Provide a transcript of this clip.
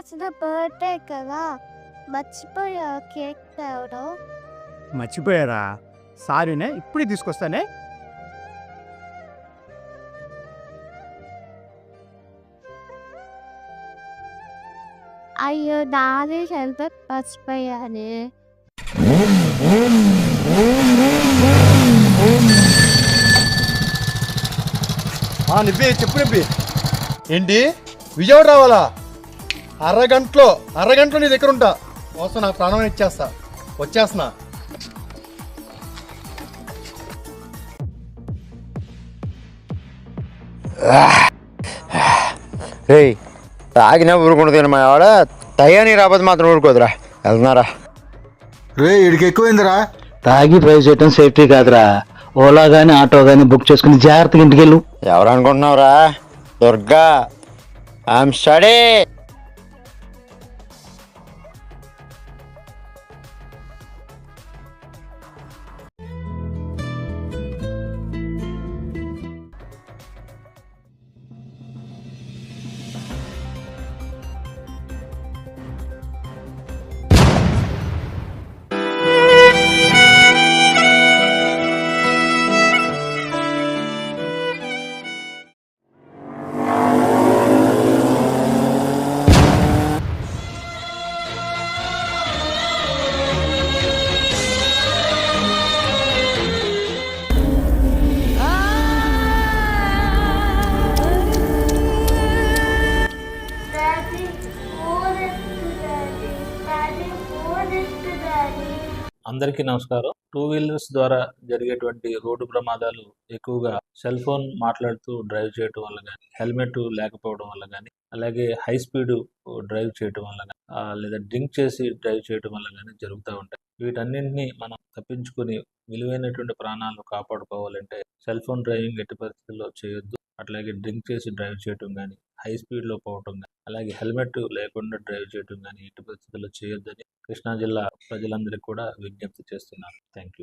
ఈరోజు నా బర్త్డే కదా మర్చిపోయా కేక్ తేవడం. మర్చిపోయారా? సారీనే, ఇప్పుడే తీసుకొస్తానే. అయ్యో నాదే షర్బత్ మర్చిపోయానే. నిప్పి చెప్పు నిప్పి. ఏంటి విజయవాడ రావాలా? అరగంటలో నీ దగ్గర ఉంటా. వస్తా, నాకు ప్రాణం ఇచ్చేస్తా. వచ్చేస్తున్నా. రేయ్ తాగినా ఊరుకుంటుంది మా ఆవిడ, తయ్యాని రాబోతే మాత్రం ఊరుకోదురా. వెళ్తున్నారా? రే ఇడికి ఎక్కువైందిరా. తాగి డ్రైవ్ చేయటం సేఫ్టీ కాదురా. ఓలా గానీ ఆటో గానీ బుక్ చేసుకుని జాగ్రత్తగా ఇంటికి వెళ్ళు. ఎవరు అనుకుంటున్నావురా? Durga, I'm study. అందరికీ నమస్కారం. 2 వీలర్స్ ద్వారా జరిగేటువంటి రోడ్డు ప్రమాదాలు ఎక్కువగా సెల్ ఫోన్ మాట్లాడుతూ డ్రైవ్ చేయటం వల్ల కానీ, హెల్మెట్ లేకపోవడం వల్ల కానీ, అలాగే హై స్పీడ్ డ్రైవ్ చేయటం వల్ల కానీ, లేదా డ్రింక్ చేసి డ్రైవ్ చేయటం వల్ల కానీ జరుగుతూ ఉంటాయి. వీటన్నింటినీ మనం తప్పించుకుని విలువైనటువంటి ప్రాణాలు కాపాడుకోవాలంటే సెల్ ఫోన్ డ్రైవింగ్ ఎట్టి పరిస్థితుల్లో చేయొద్దు. అట్లాగే డ్రింక్ చేసి డ్రైవ్ చేయటం కానీ, హై స్పీడ్లో పోవటం కానీ, అలాగే హెల్మెట్ లేకుండా డ్రైవ్ చేయటం కానీ ఎట్టి పరిస్థితుల్లో చేయొద్దని కృష్ణా జిల్లా ప్రజలందరికీ కూడా విజ్ఞప్తి చేస్తున్నాను. Thank you.